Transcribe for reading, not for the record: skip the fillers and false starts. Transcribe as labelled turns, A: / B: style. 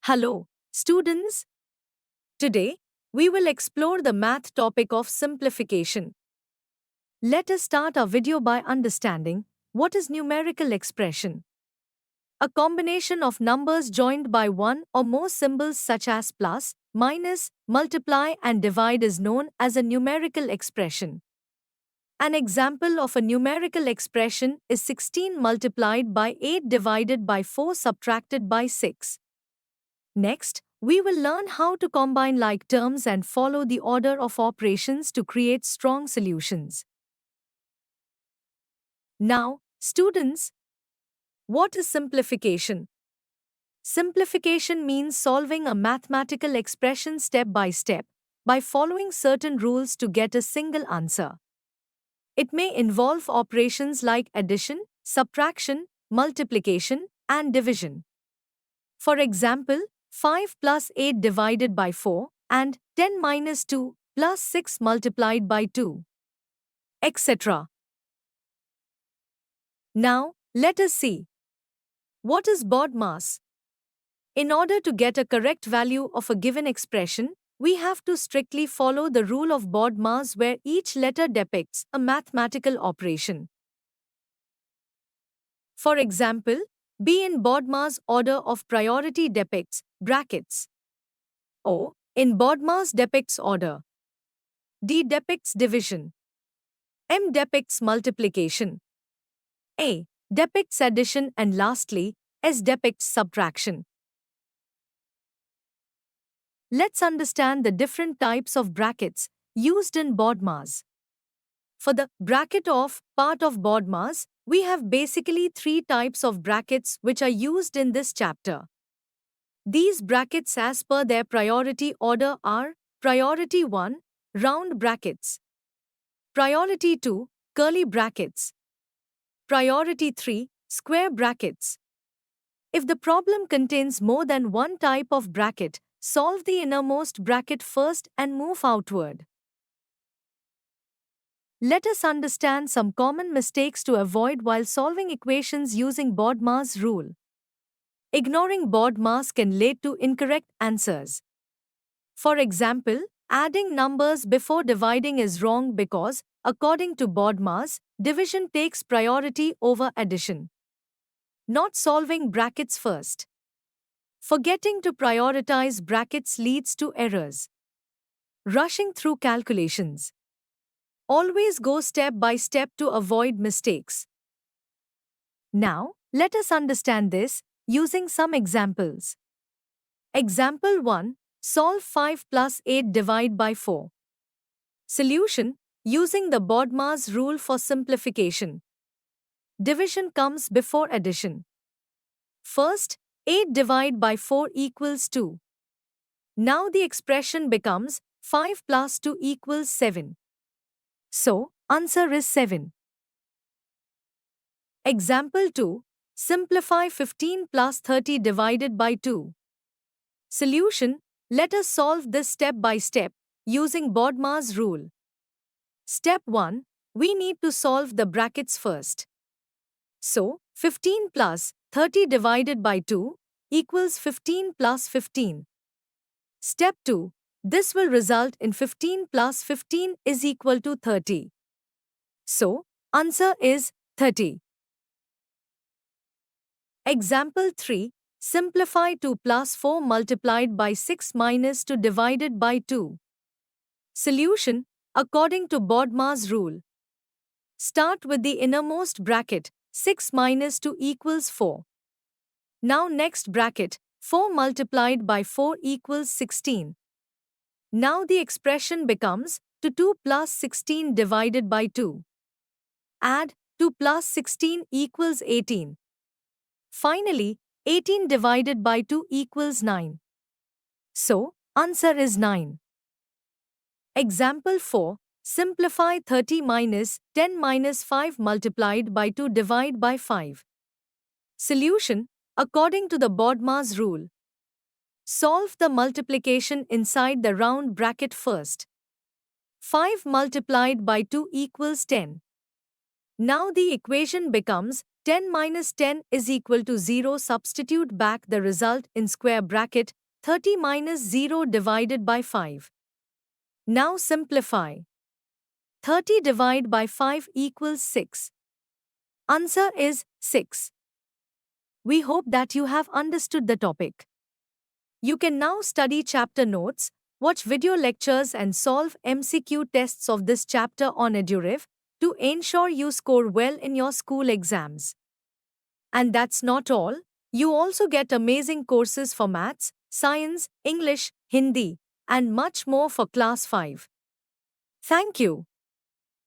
A: Hello, students. Today, we will explore the math topic of simplification. Let us start our video by understanding what is numerical expression. A combination of numbers joined by one or more symbols such as plus, minus, multiply, and divide is known as a numerical expression. An example of a numerical expression is 16 multiplied by 8 divided by 4 subtracted by 6. Next, we will learn how to combine like terms and follow the order of operations to create strong solutions. Now, students, what is simplification? Simplification means solving a mathematical expression step by step by following certain rules to get a single answer. It may involve operations like addition, subtraction, multiplication, and division. For example, 5 plus 8 divided by 4 and 10 minus 2 plus 6 multiplied by 2, etc. Now, let us see. What is BODMAS? In order to get a correct value of a given expression, we have to strictly follow the rule of BODMAS where each letter depicts a mathematical operation. For example, B in BODMAS order of priority depicts brackets. O in BODMAS depicts order. D depicts division. M depicts multiplication. A depicts addition, and lastly, S depicts subtraction. Let's understand the different types of brackets used in BODMAS. For the bracket of part of BODMAS, we have basically three types of brackets which are used in this chapter. These brackets as per their priority order are priority 1, round brackets; priority 2, curly brackets; priority 3, square brackets. If the problem contains more than one type of bracket, solve the innermost bracket first and move outward. Let us understand some common mistakes to avoid while solving equations using BODMAS rule. Ignoring BODMAS can lead to incorrect answers. For example, adding numbers before dividing is wrong because, according to BODMAS, division takes priority over addition. Not solving brackets first. Forgetting to prioritize brackets leads to errors. Rushing through calculations. Always go step by step to avoid mistakes. Now, let us understand this using some examples. Example 1. Solve 5 plus 8 divide by 4. Solution: using the BODMAS rule for simplification. Division comes before addition. First, 8 divide by 4 equals 2. Now the expression becomes 5 plus 2 equals 7. So, answer is 7. Example 2. Simplify 15 plus 30 divided by 2. Solution: let us solve this step by step, using BODMAS rule. Step 1. We need to solve the brackets first. So, 15 plus 30 divided by 2 equals 15 plus 15. Step 2. This will result in 15 plus 15 is equal to 30. So, answer is 30. Example 3. Simplify 2 plus 4 multiplied by 6 minus 2 divided by 2. Solution: according to BODMAS rule. Start with the innermost bracket, 6 minus 2 equals 4. Now next bracket, 4 multiplied by 4 equals 16. Now the expression becomes 2 plus 16 divided by 2. Add 2 plus 16 equals 18. Finally, 18 divided by 2 equals 9. So, answer is 9. Example 4. Simplify 30 minus 10 minus 5 multiplied by 2 divide by 5. Solution: according to the BODMAS rule. Solve the multiplication inside the round bracket first. 5 multiplied by 2 equals 10. Now the equation becomes 10 minus 10 is equal to 0. Substitute back the result in square bracket. 30 minus 0 divided by 5. Now simplify. 30 divided by 5 equals 6. Answer is 6. We hope that you have understood the topic. You can now study chapter notes, watch video lectures and solve MCQ tests of this chapter on EduRev to ensure you score well in your school exams. And that's not all. You also get amazing courses for maths, science, English, Hindi, and much more for class 5. Thank you.